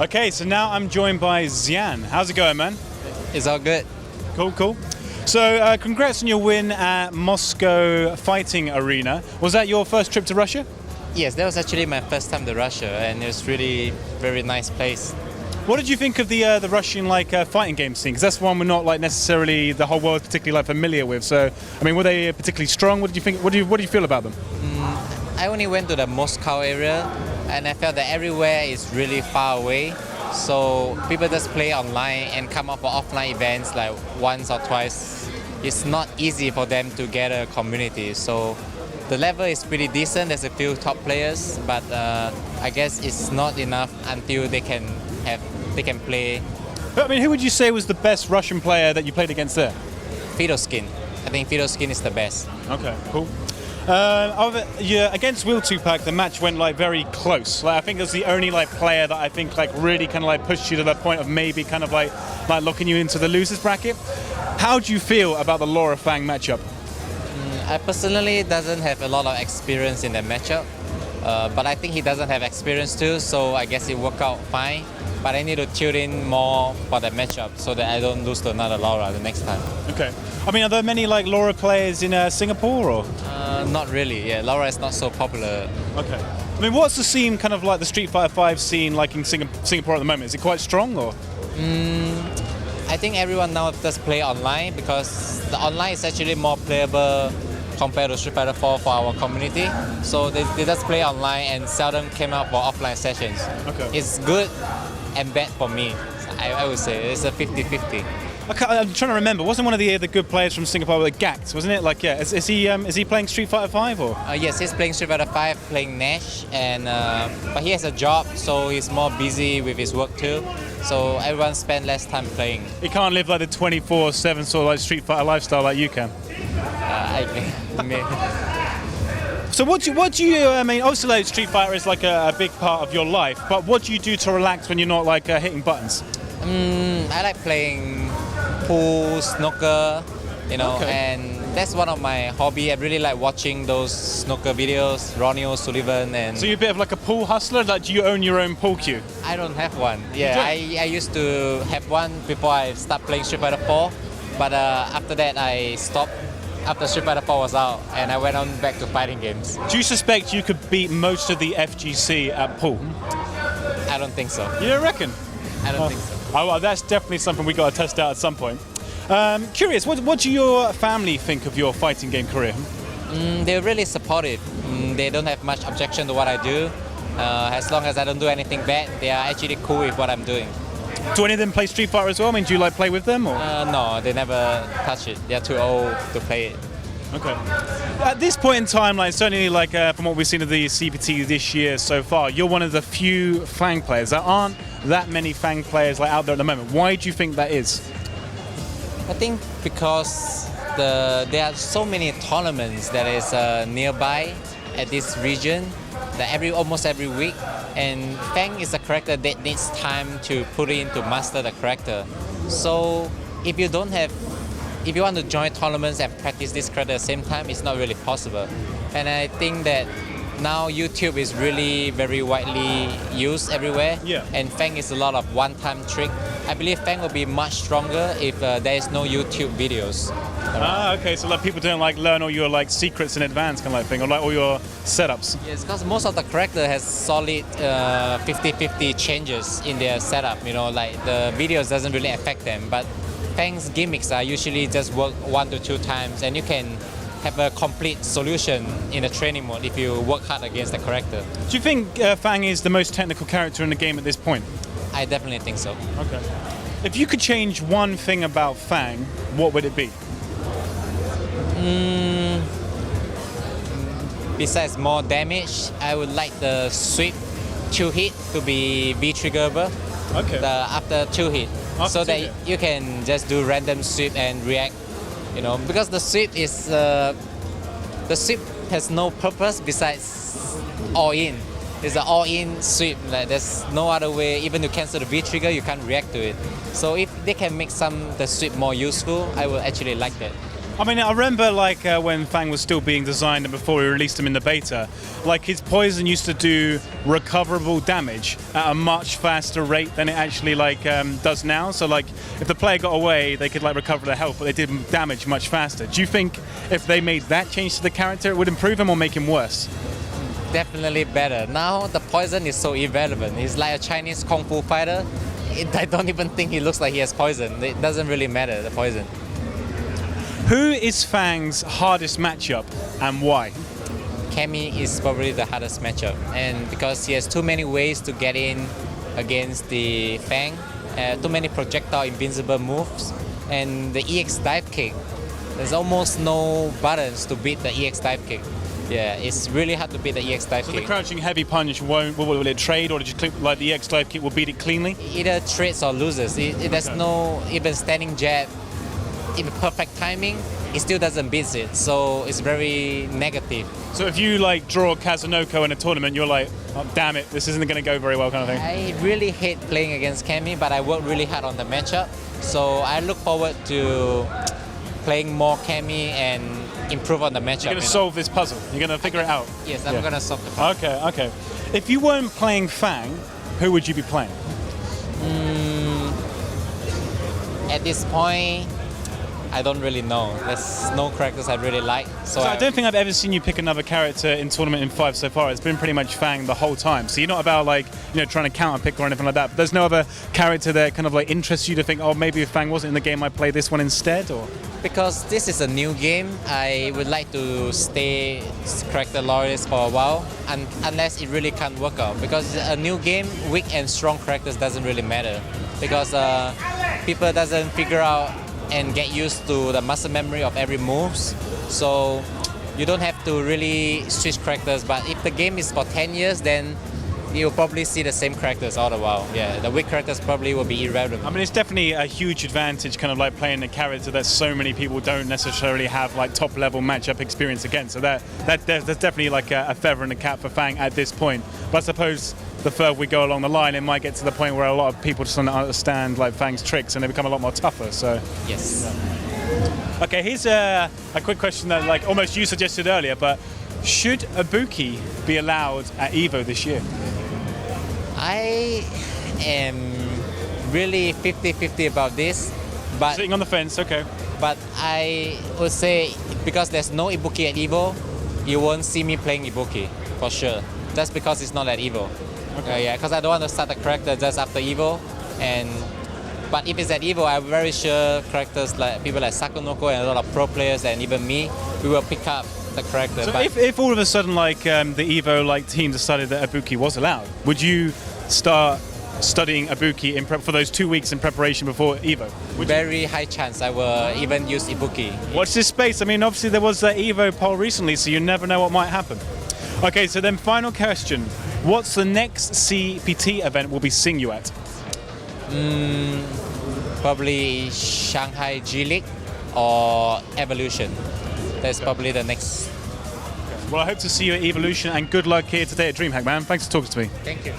Okay, so now I'm joined by Xian. How's it going, man? It's all good. Cool. So, congrats on your win at Moscow Fighting Arena. Was that your first trip to Russia? Yes, that was actually my first time to Russia, and it was really very nice place. What did you think of the Russian fighting game scene? Because that's one we're not necessarily the whole world particularly familiar with. So, I mean, were they particularly strong? What did you think? What do you feel about them? I only went to the Moscow area, and I felt that everywhere is really far away. So people just play online and come up for offline events like once or twice. It's not easy for them to get a community. So the level is pretty decent. There's a few top players, but I guess it's not enough until they can play. But, I mean, who would you say was the best Russian player that you played against there? Fidoskin. I think Fidoskin is the best. Okay, cool. Against Will Tupac, the match went very close. I think it was the only player that I think really kind of pushed you to the point of maybe kind of locking you into the losers bracket. How do you feel about the Laura Fang matchup? I personally doesn't have a lot of experience in that matchup, but I think he doesn't have experience too, so I guess it worked out fine. But I need to tune in more for that matchup so that I don't lose to another Laura the next time. Okay. I mean, are there many Laura players in Singapore or? Not really. Yeah, Laura is not so popular. Okay. I mean, what's the scene kind of the Street Fighter 5 scene in Singapore at the moment? Is it quite strong or? I think everyone now just play online because the online is actually more playable compared to Street Fighter 4 for our community. So they just play online and seldom came out for offline sessions. Okay. It's good and bad for me. I would say it's a 50-50. I'm trying to remember. Wasn't one of the good players from Singapore Gax, wasn't it? Is he playing Street Fighter 5 or? Yes, he's playing Street Fighter 5, playing Nash, and but he has a job, so he's more busy with his work too. So everyone spend less time playing. He can't live the 24/7 sort of Street Fighter lifestyle like you can. I think. So what do you? I mean, obviously Street Fighter is a big part of your life, but what do you do to relax when you're not hitting buttons? I like playing pool, snooker, Okay. and that's one of my hobby. I really like watching those snooker videos, Ronnie O'Sullivan and. So you're a bit of a pool hustler? Do you own your own pool cue? I don't have one. Yeah, I used to have one before I start playing Street Fighter 4, but after that I stopped. After Street Fighter 4 was out, and I went on back to fighting games. Do you suspect you could beat most of the FGC at pool? I don't think so. You don't reckon? I don't think so. Oh, well, that's definitely something we got to test out at some point. Curious, what do your family think of your fighting game career? They're really supportive. They don't have much objection to what I do. As long as I don't do anything bad, they are actually cool with what I'm doing. Do any of them play Street Fighter as well? I mean, do you play with them? Or? No, they never touch it. They're too old to play it. Okay. At this point in time, certainly from what we've seen of the CPT this year so far, you're one of the few Fang players. There aren't that many Fang players out there at the moment. Why do you think that is? I think because there are so many tournaments that is nearby at this region that almost every week, and Fang is a character that needs time to put in to master the character. So if you want to join tournaments and practice this character at the same time, it's not really possible. And I think that now YouTube is really very widely used everywhere. Yeah. And Fang is a lot of one-time trick. I believe Fang will be much stronger if there is no YouTube videos. Okay, so people don't learn all your secrets in advance kind of thing, or all your setups. Yes, because most of the character has solid 50-50 changes in their setup. The videos doesn't really affect them, but Fang's gimmicks are usually just work 1 to 2 times, and you can have a complete solution in the training mode if you work hard against the character. Do you think Fang is the most technical character in the game at this point? I definitely think so. Okay. If you could change one thing about Fang, what would it be? Besides more damage, I would like the sweep 2 hit to be V-triggerable. Okay. After 2 hit. So that you can just do random sweep and react. Because the sweep has no purpose besides all in. It's an all-in sweep. There's no other way. Even to cancel the V-trigger, you can't react to it. So if they can make the sweep more useful, I will actually like that. I mean, I remember like when Fang was still being designed and before we released him in the beta, like his poison used to do recoverable damage at a much faster rate than it actually like does now. So like if the player got away, they could like recover their health, but they did damage much faster. Do you think if they made that change to the character, it would improve him or make him worse? Definitely better. Now the poison is so irrelevant. He's like a Chinese kung fu fighter. I don't even think he looks like he has poison. It doesn't really matter, the poison. Who is Fang's hardest matchup and why? Cammy is probably the hardest matchup, and because he has too many ways to get in against the Fang, too many projectile invincible moves, and the EX dive kick. There's almost no buttons to beat the EX dive kick. Yeah, it's really hard to beat the EX dive So kick. the crouching heavy punch will it trade, or did you click like the EX dive kick will beat it cleanly? Either trades or loses. There's no even standing jab. In perfect timing, it still doesn't beat it, so it's very negative. So if you like draw Kazunoko in a tournament, you're like, oh, damn it, this isn't going to go very well kind of thing. I really hate playing against Cammy, but I work really hard on the matchup, so I look forward to playing more Cammy and improve on the matchup. You're going to solve this puzzle. You're going to figure it out. Yes, I'm going to solve the puzzle. Okay. If you weren't playing Fang, who would you be playing? At this point, I don't really know. There's no characters I really like. So I don't think I've ever seen you pick another character in Tournament in 5 so far. It's been pretty much Fang the whole time. So you're not about like, trying to counter pick or anything like that. But there's no other character that kind of like interests you to think, oh, maybe if Fang wasn't in the game, I'd play this one instead, or? Because this is a new game, I would like to stay character loyalist for a while, unless it really can't work out. Because a new game, weak and strong characters doesn't really matter. Because people doesn't figure out and get used to the muscle memory of every moves. So you don't have to really switch characters, but if the game is for 10 years, then you'll probably see the same characters all the while. Yeah, the weak characters probably will be irrelevant. I mean, it's definitely a huge advantage kind of like playing a character that so many people don't necessarily have like top level matchup experience against. So that's definitely like a feather in the cap for Fang at this point. But I suppose the further we go along the line, it might get to the point where a lot of people just don't understand like Fang's tricks and they become a lot more tougher. So yes. Okay, here's a quick question that like almost you suggested earlier, but should Ibuki be allowed at EVO this year? I am really 50-50 about this, but Sitting on the fence, okay. But I would say because there's no Ibuki at EVO, you won't see me playing Ibuki for sure. Just because it's not at EVO. Okay. Yeah, because I don't want to start a character just after EVO, but if it's at EVO, I'm very sure characters like people like Sakunoko and a lot of pro players and even me, we will pick up the character. So but if all of a sudden like the EVO like team decided that Ibuki was allowed, would you start studying Ibuki for those 2 weeks in preparation before EVO? Very high chance I will even use Ibuki. Watch this space. I mean, obviously there was that EVO poll recently, so you never know what might happen. Okay, so then final question. What's the next CPT event we'll be seeing you at? Probably Shanghai G League or Evolution. That's probably the next. Well, I hope to see you at Evolution, and good luck here today at Dreamhack, man. Thanks for talking to me. Thank you.